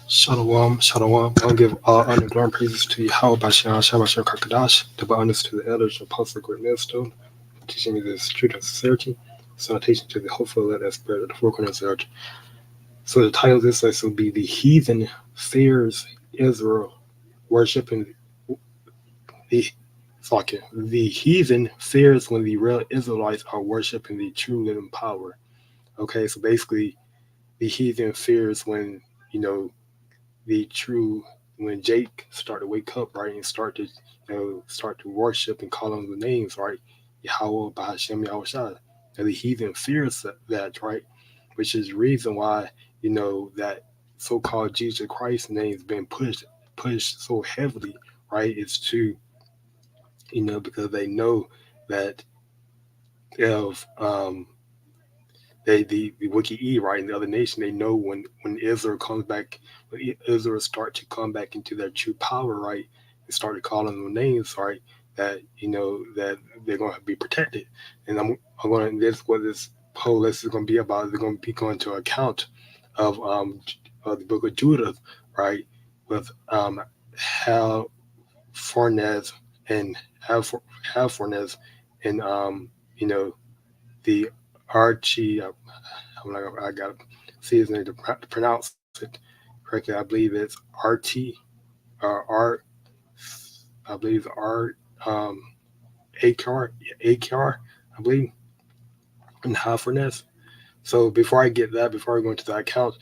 Shalom, shalom. I'll give all honor, glory, and praises to YAHAWASHI, Shabbat QADASH, double honors to the elders and apostles of great millstone, for teaching me this truth of sincerity, salutation to the hopeful that spirit of the four corners of the earth. So the title of this lesson will be The Heathen Fears Israel Worshiping the heathen fears when the real Israelites are worshiping the true living power. Okay, so basically the heathen fears when, when Jake start to wake up, right, and start to worship and call on the names, right, YAHAWAH, BAHASHAM, YAHAWASHI. And the heathen fears that, right, which is the reason why, that so-called Jesus Christ name has been pushed so heavily, right, is to, because they know that if the Wiki E, right, and the other nation, they know when Israel comes back, when Israel start to come back into their true power, right, and start to call them names, right, that that they're going to be protected. And I'm going to, this what this whole lesson is going to be about. They're going to be going to account of the book of Judah, right, with Hal Fornez and Fornez and the Archie. I got to see his name to pronounce it correctly. I believe it's RT or Art. I believe it's Art AKR, I believe, and Hafferness. So before I go into the account,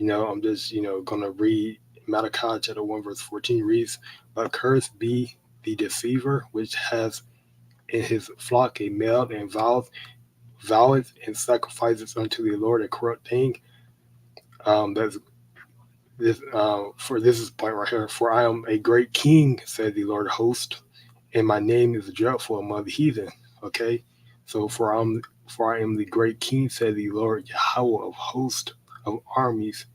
I'm just gonna read Malachi chapter 1 verse 14 reads, "But cursed be the deceiver which has in his flock a male and voweth and sacrifices unto the Lord a corrupt thing." That's this. For this is the point right here. "For I am a great king," said the Lord of hosts, "and my name is dreadful among the heathen." Okay, so for I am the great king, said the Lord Yahweh of hosts of armies,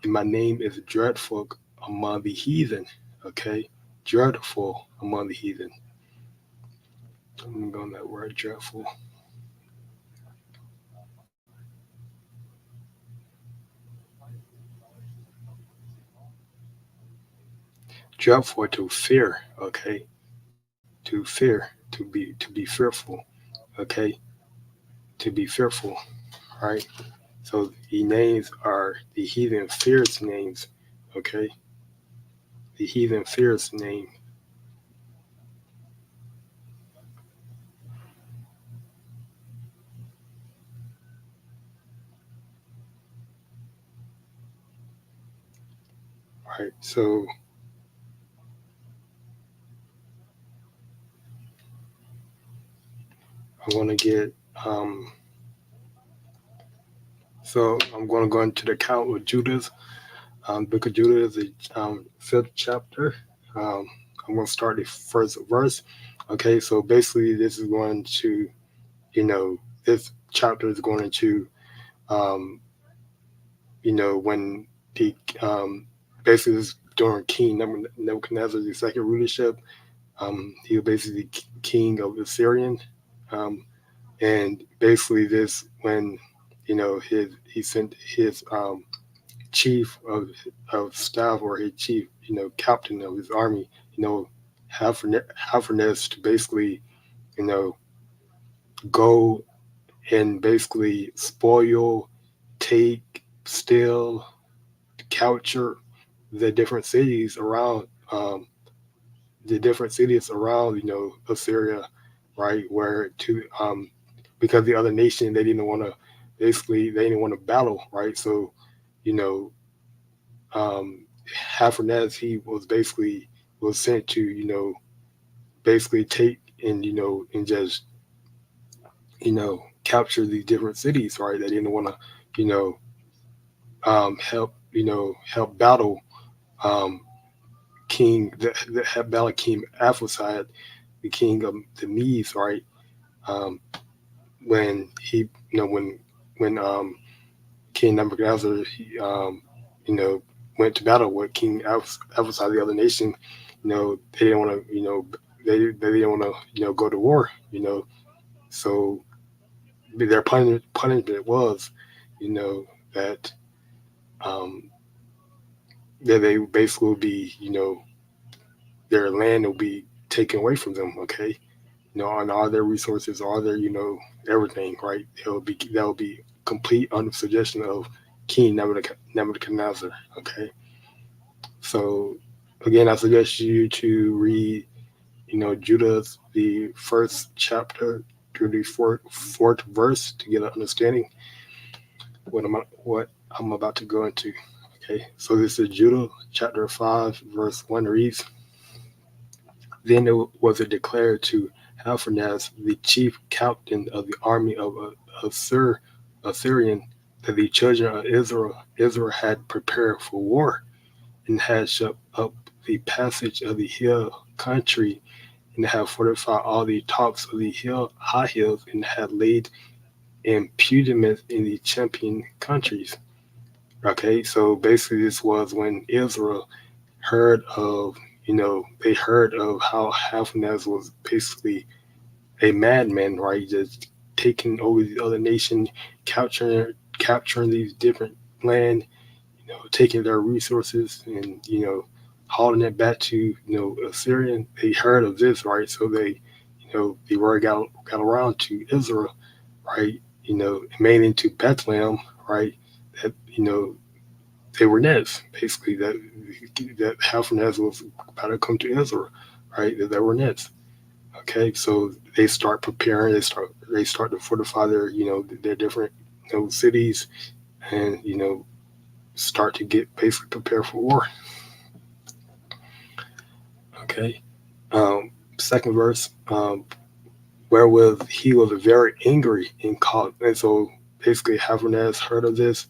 and my name is dreadful among the heathen. Okay, dreadful among the heathen. I'm gonna go on that word dreadful. Dreadful, to fear. Okay, to fear, to be fearful. Okay, to be fearful. Right. So the names are the heathen fears names. Okay, the heathen fears name. Right. So I want to get so I'm going to go into the account with Judah's book of Judah is the 5th chapter. I'm going to start the first verse. Okay, so basically this is going to, this chapter is going to, when the basically this during King Nebuchadnezzar's second rulership. He was basically king of the Syrian. And basically this when he sent his chief of staff, or his chief captain of his army, Hafferness, to basically go and basically spoil, take, steal, capture the different cities around Assyria, right, where to because the other nation, they didn't want to battle, right? So Haffernez, he was sent to basically take and just capture these different cities, right? They didn't want to help battle King the battle King Aphoside, the king of the Medes, right? When he when King Nebuchadnezzar, he went to battle with King Avatar, the other nation. They didn't want to, they didn't want to, go to war. So their punishment was, that um, that they basically will be, their land will be taken away from them. Okay, and all their resources, all their, everything. Right, that will be complete under suggestion of King Nebuchadnezzar. Okay, so again, I suggest you to read, Judah, the first chapter through the fourth verse to get an understanding what I'm about to go into. Okay, so this is Judah chapter 5, verse 1 reads, Then it was it declared to Hapharnaz, the chief captain of the army of Assyrian, that the children of Israel had prepared for war, and had shut up the passage of the hill country, and had fortified all the tops of the high hills, and had laid impediments in the champion countries. Okay, so basically this was when Israel heard of, they heard of how Haphanes was basically a madman, right? Just taking over the other nation, capturing these different land, taking their resources and, hauling it back to, Assyrian. They heard of this, right? So they, the word got around to Israel, right? Mainly to Bethlehem, right? That, they were nets, basically, that Haphanes was about to come to Israel, right? That they were nets. Okay, so they start preparing. They start to fortify their, their different, cities, and start to get basically prepared for war. Okay, second verse. Wherewith he was very angry and called, and so basically Haphanes heard of this,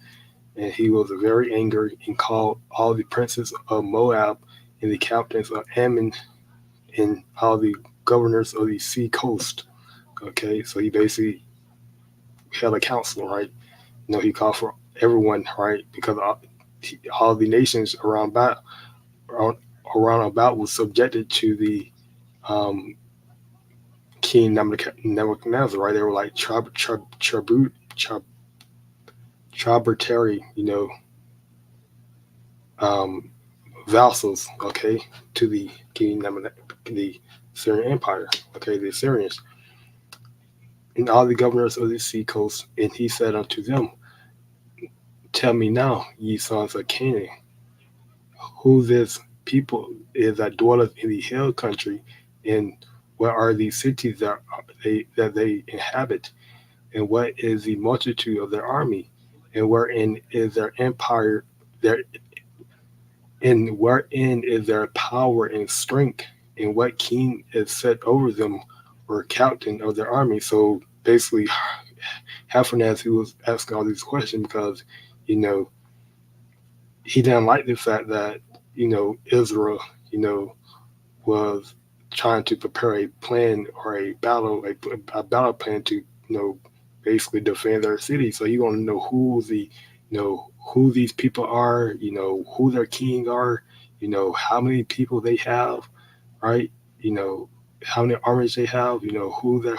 and he was very angry and called all the princes of Moab and the captains of Ammon and all the governors of the sea coast. Okay, so he basically held a council, right? He called for everyone, right? Because all the nations around, around about was subjected to the um, King Nebuchadnezzar, right? They were like tributary, um, vassals, okay, to the King the Syrian Empire, okay, the Assyrians, and all the governors of the sea coast. And he said unto them, Tell me now, ye sons of Canaan, who this people is that dwelleth in the hill country, and what are these cities that they inhabit, and what is the multitude of their army, and wherein is their empire, their and wherein is their power and strength, and what king is set over them, or captain of their army. So basically, Haphanes, he was asking all these questions because, you know, he didn't like the fact that, Israel, was trying to prepare a plan or a battle plan to, basically defend their city. So you want to know who these people are, who their king are, how many people they have, right? You know, how many armies they have, who the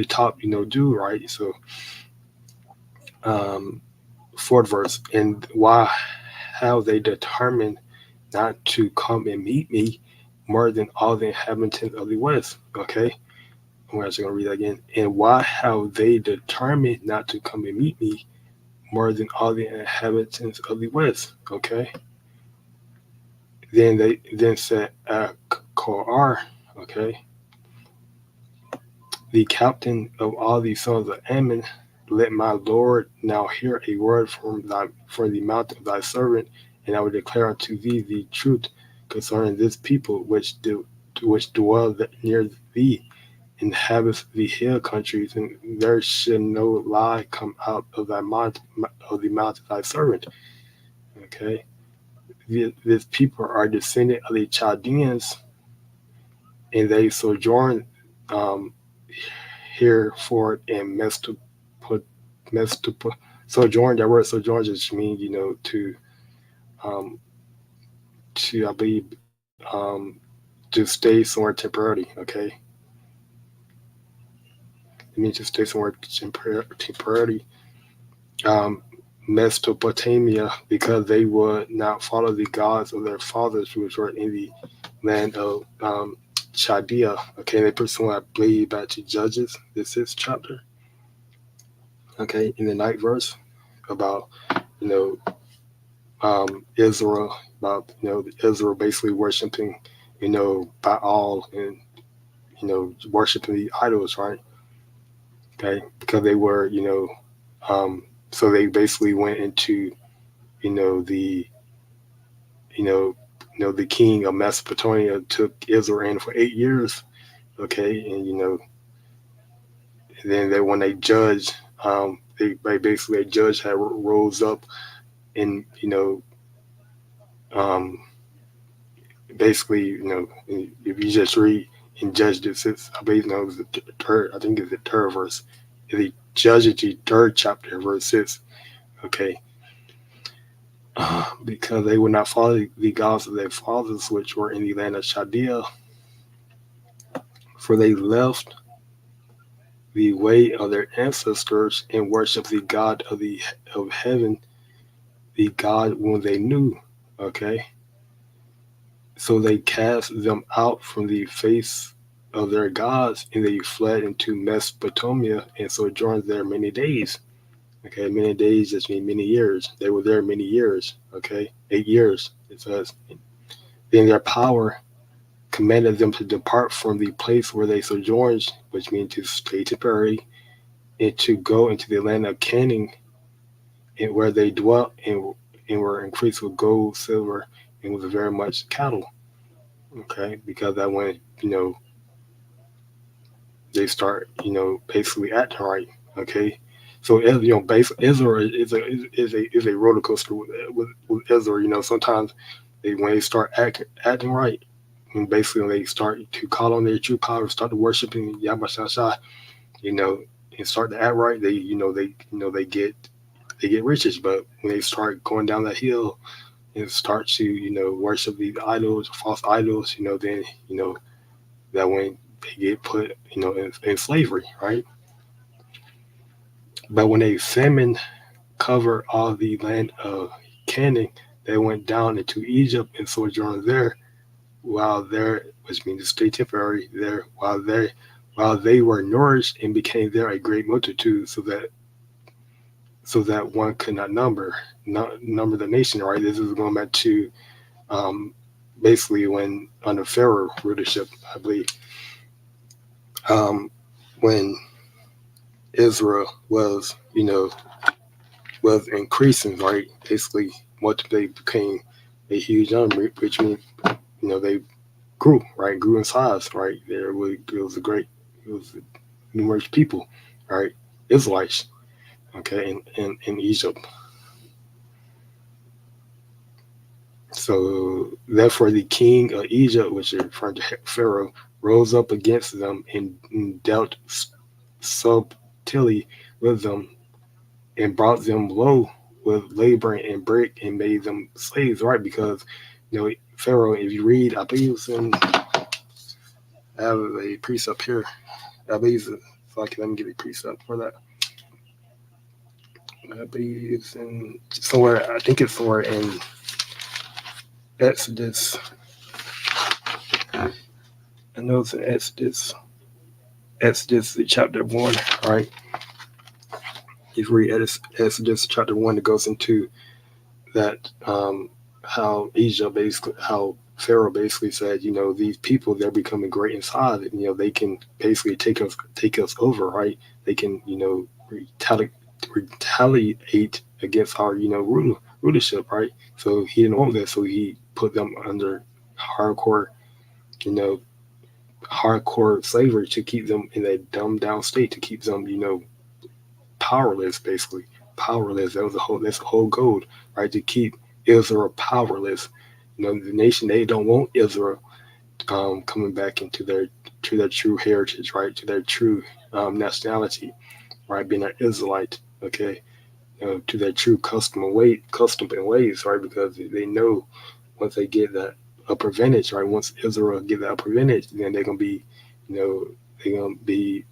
top, do, right? So um fourth verse, and why have they determined not to come and meet me more than all the inhabitants of the west? Okay, I'm actually going to read that again. And why have they determined not to come and meet me more than all the inhabitants of the west? Okay, then they then said Kor, okay, the captain of all the sons of Ammon, let my Lord now hear a word from the mouth of thy servant, and I will declare unto thee the truth concerning this people which dwell near thee, inhabits the hill countries, and there should no lie come out of thy mouth, of the mouth of thy servant. Okay, this people are descendant of the Chaldeans, and they sojourn um, here for in Mesopotamia, sojourn. That word sojourn just means, um, to, I believe, to stay somewhere temporarily. Okay, it means to stay somewhere temporarily. Um, Mesopotamia, because they would not follow the gods of their fathers, which were in the land of Chaldea. Okay, they put someone, I believe, back to Judges, this is chapter. Okay, in the ninth verse about, you know, Israel, about, Israel basically worshiping, Baal, and, worshiping the idols, right? Okay, because they were, so they basically went into, you know, the, you know, the king of Mesopotamia took Israel in for 8 years. Okay, and then when they judged, they basically a judge had rose up, and um, basically, if you just read in Judges, I believe, it was the third, I think it's the third verse, the Judges, the third chapter, verse 6. Okay, because they would not follow the gods of their fathers, which were in the land of Chaldea, for they left the way of their ancestors and worshiped the God of heaven, the God whom they knew. Okay, so they cast them out from the face of their gods, and they fled into Mesopotamia and sojourned there many days. Okay, many days just mean many years. They were there many years. Okay, 8 years, it says. Then their power commanded them to depart from the place where they sojourned, which means to stay temporarily, and to go into the land of Canaan, and where they dwelt, and were increased with gold, silver, and with very much cattle. Okay, because that when they start basically acting right. Okay, so Israel is a roller coaster with Israel. Sometimes when they start acting right, and basically when they start to call on their true power, start to worshiping Yahweh, you know, and start to act right, they get riches. But when they start going down that hill and start to worship these idols, false idols, then that when they get put in slavery, right? But when a famine covered all the land of Canaan, they went down into Egypt and sojourned there, which means to stay temporary there, while they were nourished and became there a great multitude, so that one could not number the nation. Right. This is going back to um, basically when under Pharaoh rulership, I believe, when Israel was increasing, right? Basically, what they became a huge number, which means they grew, right? Grew in size, right? It was numerous people, right? Israelites, okay, in Egypt. So therefore, the king of Egypt, which is referring to Pharaoh, rose up against them and dealt subtly with them, and brought them low with labor and bread, and made them slaves, right? Because Pharaoh, if you read, I believe it's in, I have a precept here. I believe it's, so let me get a precept for that. I believe it's in somewhere. I think it's somewhere in Exodus. I know it's in Exodus chapter 1, right? If you read Exodus chapter 1, it goes into that, how Pharaoh basically said, these people, they're becoming great in size, and they can basically take us over, right? They can retaliate against our rulership, right? So he didn't want that, so he put them under hardcore you know hardcore slavery to keep them in a dumbed down state, to keep them powerless, basically powerless. That's the whole goal, right? To keep Israel powerless. The nation, they don't want Israel coming back into their true heritage, right? To their true nationality, right? Being an Israelite, okay. to their true custom and ways, right? Because they know once they get that upper advantage, right? Once Israel get that upper advantage, then they're gonna be, you know, they're gonna be,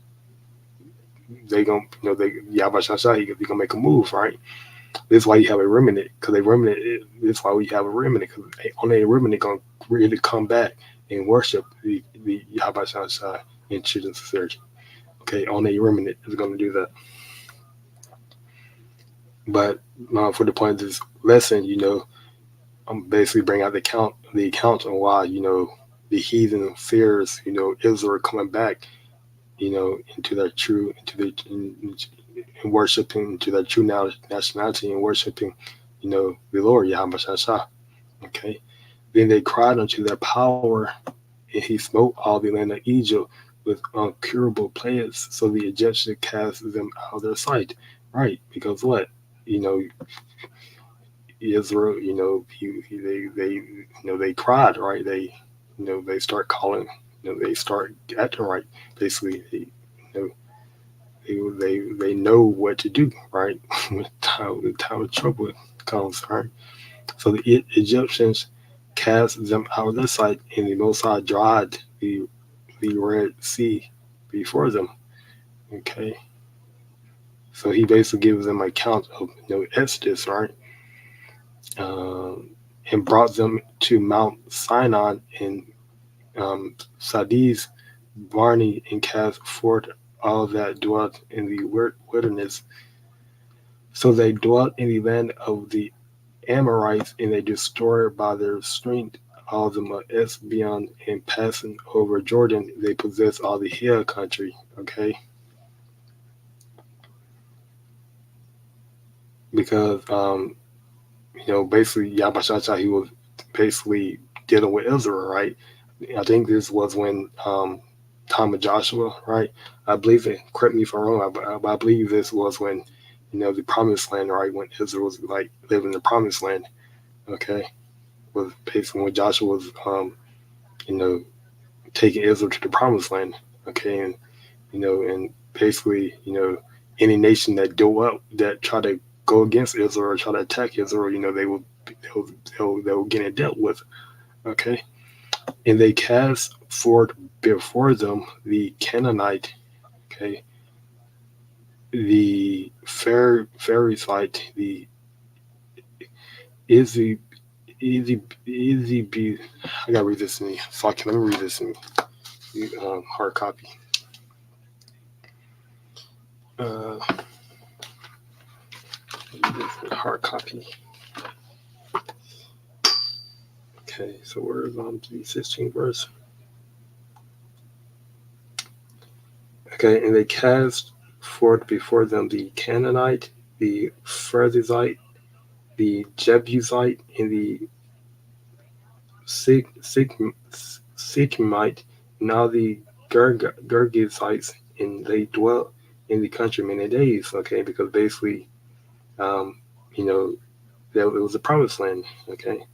they gonna, they Yahawah they're gonna make a move, right? This is why you have a remnant, because a remnant. This is why we have a remnant, because only a remnant gonna really come back and worship the Yahawah in children's sincerity. Okay, only a remnant is gonna do that. But for the point of this lesson, I'm basically bring out the account on why the heathen fears Israel coming back into their true and worshiping to their true nationality and worshiping the Lord Yahawah. Okay, then they cried unto their power, and he smote all the land of Egypt with uncurable plagues, so the Egyptians cast them out of their sight. Right, because what Israel, they cried, right? They start calling, they start acting right. Basically, you they know what to do, right? when time of trouble comes, right? So the Egyptians cast them out of their sight, and the Most High dried the Red Sea before them. Okay, so he basically gives them an account of Exodus, right? And brought them to Mount Sinai and Sadi's Barney, and cast forth all that dwelt in the wilderness. So they dwelt in the land of the Amorites, and they destroyed by their strength all the Moabs beyond, and passing over Jordan, they possess all the hill country. Okay, because basically Yahawah, he was basically dealing with Israel, right? I think this was when time of Joshua, right? I believe it. Correct me if I'm wrong, but I believe this was when the promised land, right? When Israel was like living in the promised land. Okay, was basically when Joshua was taking Israel to the promised land. Okay, and and basically any nation that try to go against Israel or try to attack Israel, they will get it dealt with. Okay, and they cast forth before them the Canaanite, okay, the Pharisite, the Izzy, be. I gotta read this in the. Fuck, let me read this in the hard copy. Hard copy. Okay, so we're on to the 16th verse. Okay, and they cast forth before them the Canaanite, the Pharisite, the Jebusite, and the Sychemite, and all the Gergesites, and they dwelt in the country many days. Okay, because basically, you know, it was a promised land. Okay,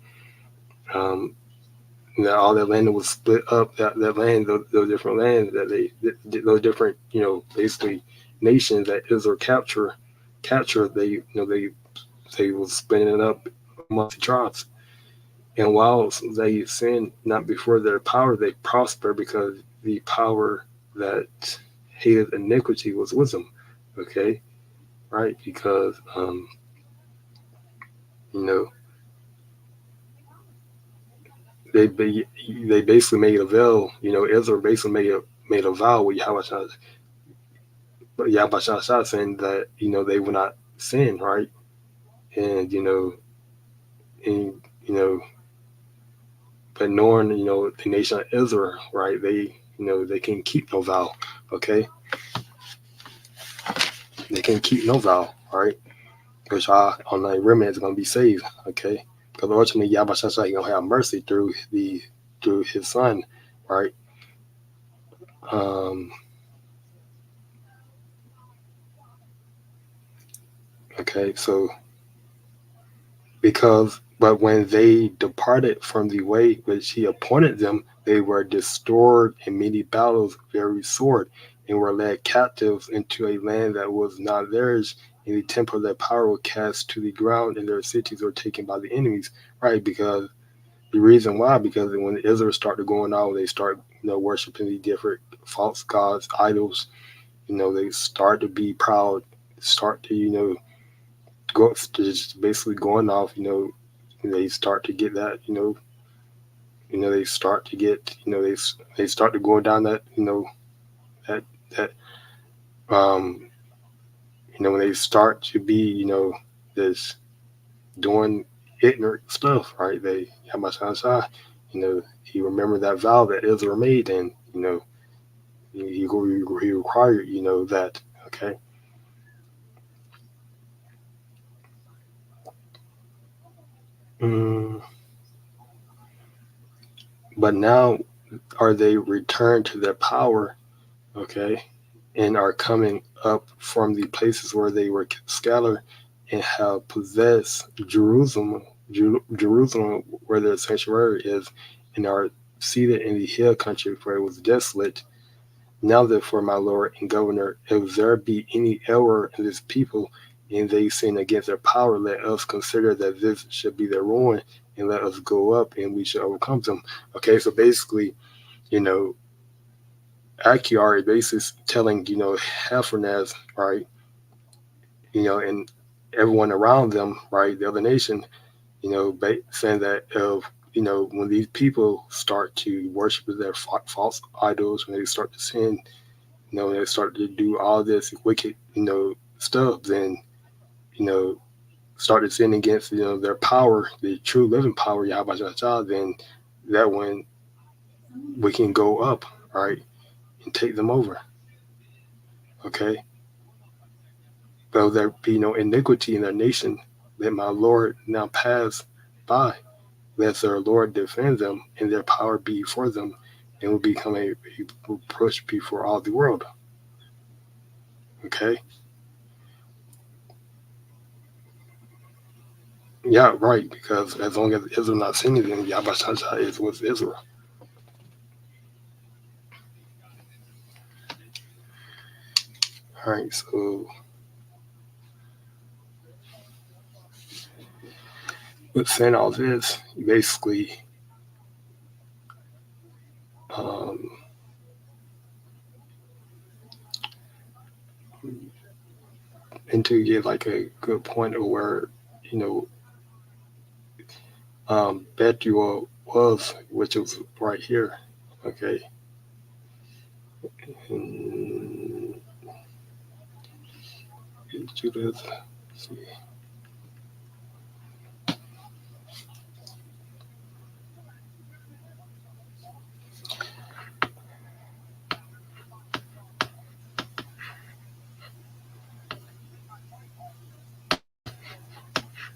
that all that land was split up. That land, those different lands those different, basically nations that Israel captured. They was splitting it up amongst the tribes. And while they sinned not before their power, they prosper because the power that hated iniquity was with them. Okay, right? Because you know they basically made a vow. Israel basically made a vow with Yahawah, saying that they would not sin, right? And and but knowing the nation of Israel, right? They can keep no vow. Okay, they can keep no vow, right? Which on the remnant is going to be saved. Okay, because ultimately Yahawah is going to have mercy through his son, right? Okay, so but when they departed from the way which he appointed them, they were destroyed in many battles, very sore, and were led captives into a land that was not theirs, and the temple of their power were cast to the ground, and their cities were taken by the enemies, right? Because the reason why, because when Israel started going out, they start, worshiping the different false gods, idols. They start to be proud, start to, go, just basically going off. They start to get that, they start to get, they start to go down that, that that when they start to be, this doing ignorant stuff, right? They Yamashansha, he remembered that vow that Israel made, and he required, that. Okay. But now are they returned to their power, okay, and are coming up from the places where they were scattered and have possessed Jerusalem, where their sanctuary is, and are seated in the hill country where it was desolate. Now therefore, my Lord and Governor, if there be any error in this people, and they sin against their power, let us consider that this should be their ruin, and let us go up, and we shall overcome them. Okay, so basically, Achior is basically telling, Hephanes, right, and everyone around them, right, the other nation, saying that if, when these people start to worship their false idols, when they start to sin, they start to do all this wicked, stuff, then, start to sin against, their power, the true living power, YAHAWASHI, then that when we can go up, right, and take them over. Okay. Though there be no iniquity in their nation, let my Lord now pass by. Let their Lord defend them, and their power be for them, and will become a reproach before all the world. Okay? Yeah, right, because as long as Israel not sinning, then YAHAWASHI is with Israel. All right, so with saying all this, basically, and to get like a good point of where, Bethuel was, which was right here. Okay. Judith. See.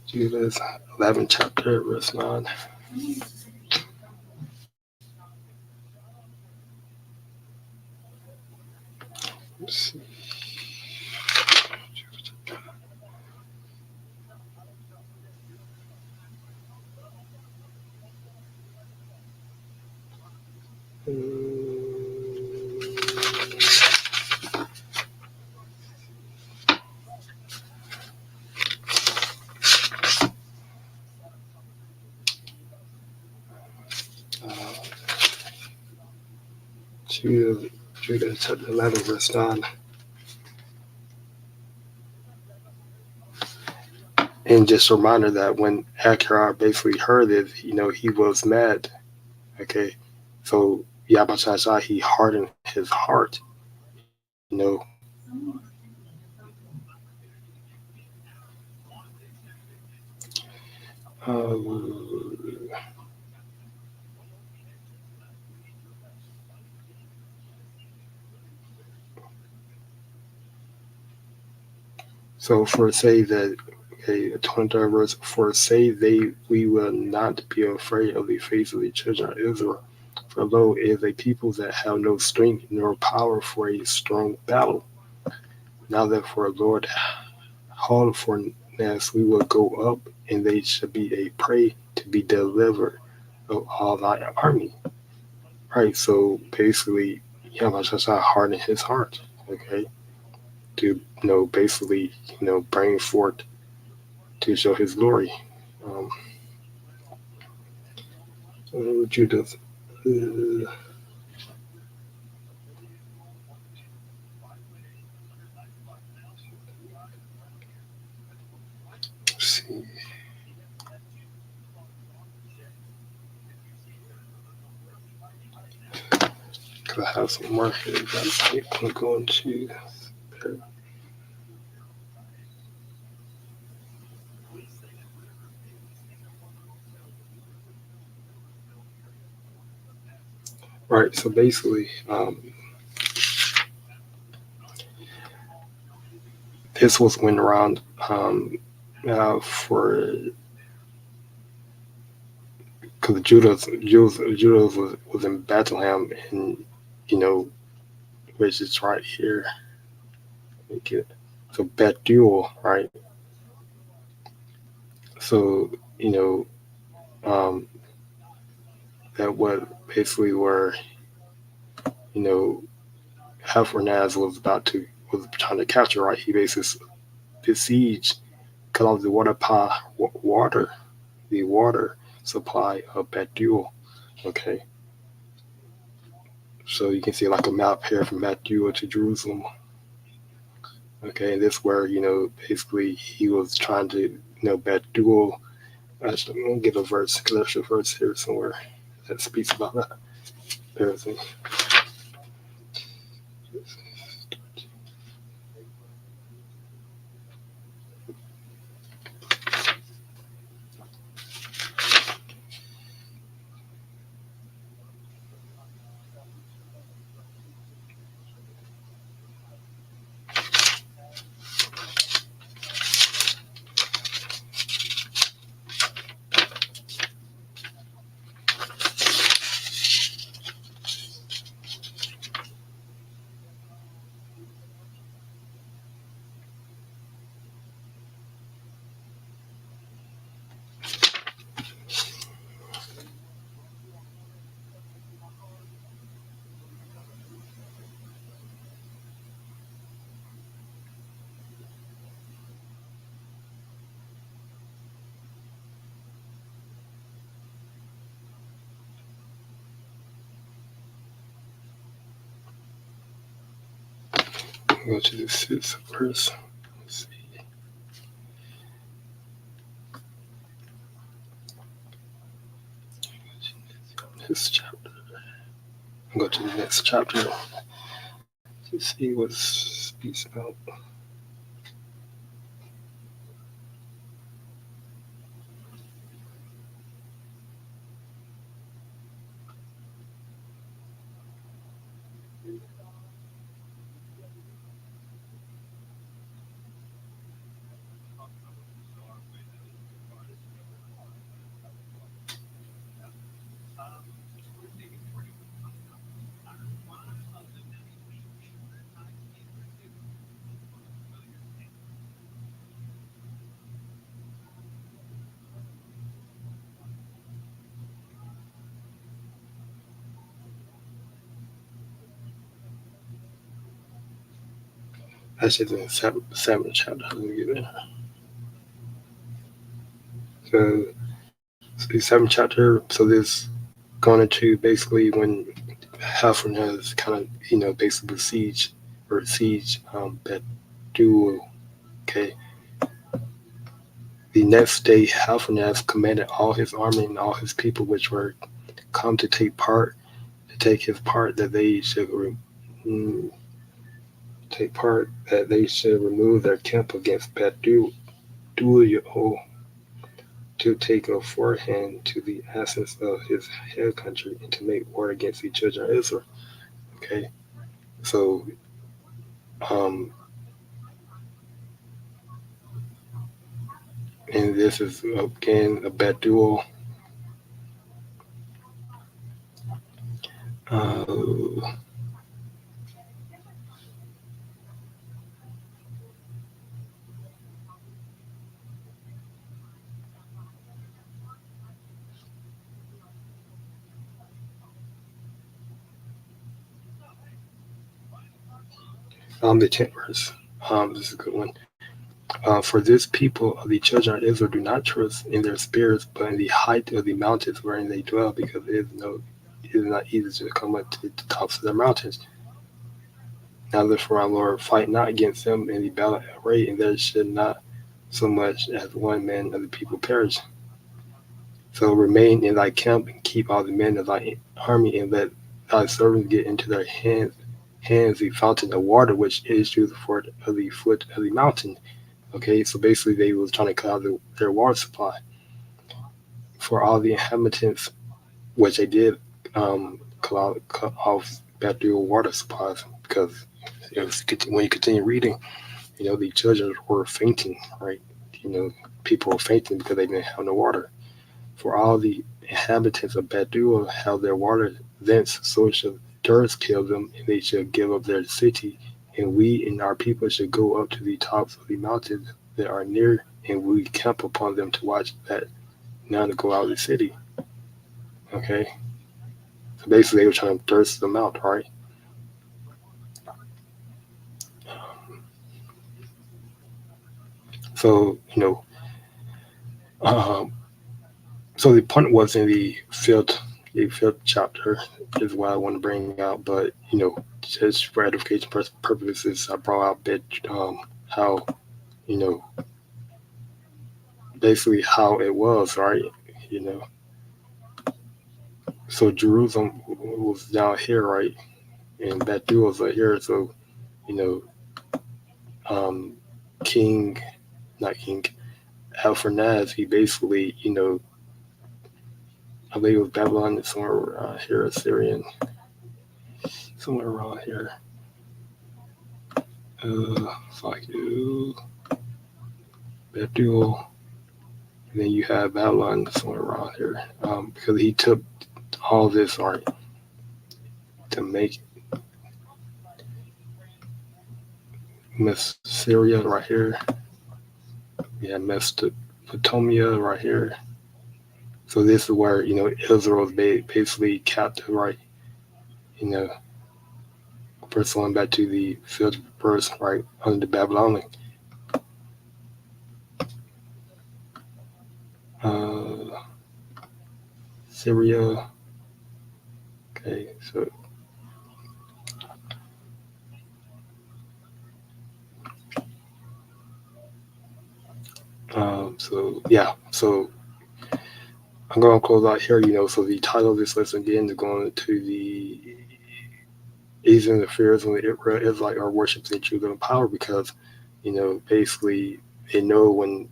Judith 11 chapter verse 9. Let's see. Judith chapter 11 verse 9. And just a reminder that when Achior basically heard it, he was mad. Okay. So YAHAWASHI, he hardened his heart. So for say that, okay, 23rd verse, for say we will not be afraid of the face of the children of Israel. For lo, is a people that have no strength nor power for a strong battle. Now therefore, Lord, hold for us, we will go up, and they shall be a prey to be delivered of all thy army. Right, so basically, YAHAWASHI hardened his heart, okay, to basically bring forth to show His glory. Um, Judah. Let's see. Because I have some more here. I'm going to. Right. So basically, this was went around for because Judah was in Bethlehem, and which is right here. Make it so Bethuel, right? So that was basically where Hepharnaz was trying to capture, right? He basically besieged, cut off the water supply of Bethuel. Okay, so you can see like a map here from Bethuel to Jerusalem. Okay, and this where basically he was trying to Bethuel. Actually, I'm gonna get a verse, because there's a verse here somewhere that speaks about that. Bear with me. Go to the sixth verse. Let's see. This chapter. Go to the next chapter to see what speaks about. Actually, it's in the seventh chapter. Let me get there. So the seventh chapter. So this going into basically when Hepharnaz kind of basically siege Bethuel. Okay. The next day, Hepharnaz commanded all his army and all his people, which were come to take his part, that they should remove their camp against Bethuel, to take aforehand to the essence of his hill country, and to make war against the children of Israel. Okay, so and this is again a Bethuel. The 10th verse. This is a good one. For this people of the children of Israel do not trust in their spirits, but in the height of the mountains wherein they dwell, because it is not easy to come up to the tops of the mountains. Now therefore, our Lord, fight not against them in the battle array, and there should not so much as one man of the people perish. So remain in thy camp and keep all the men of thy army, and let thy servants get into their hands the fountain of water which issues forth of the foot of the mountain. Okay, so basically they was trying to cut out their water supply for all the inhabitants, which they did cut off Bethuel water supplies, because when you continue reading, the children were fainting, right? People were fainting because they didn't have no water. For all the inhabitants of Bethuel held their water thence, so shall thirst kill them, and they shall give up their city, and we and our people shall go up to the tops of the mountains that are near, and we camp upon them to watch that none to go out of the city. Okay? So basically they were trying to thirst them out, right? So, so the point was in the fifth chapter is what I want to bring out, but just for edification purposes, I brought out a bit how basically how it was, right? So Jerusalem was down here, right, and Bethuel was right here. So King Alfernaz, he basically I believe it was Babylon, somewhere around here, Assyrian, somewhere around here. Fuck you. Bethuel. And then you have Babylon somewhere around here. Because he took all this, right, to make Syria right here. Yeah, Mesopotamia right here. So this is where, Israel is basically captive, right? First going back to the fifth verse, right, under the Babylonian. Syria. Okay, so so I'm going to close out here, so the title of this lesson again is going to the easing the fears when the Israelites are worshiping the true living power, because, basically they know when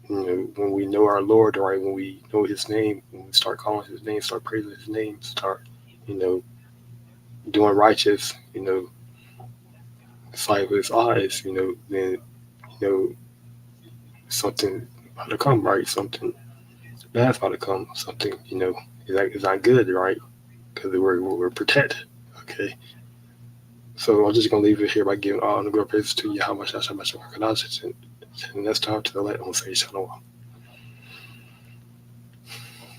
we know our Lord, right, when we know his name, when we start calling his name, start praising his name, start, doing righteous, sight with his eyes, then, something about to come, right? Something bad's about to come. Something, is not good, right? Because we're protected, okay? So I'm just going to leave it here by giving all the glory praise to YAHAWASHI, and next time to the light, I'm going to say shalom.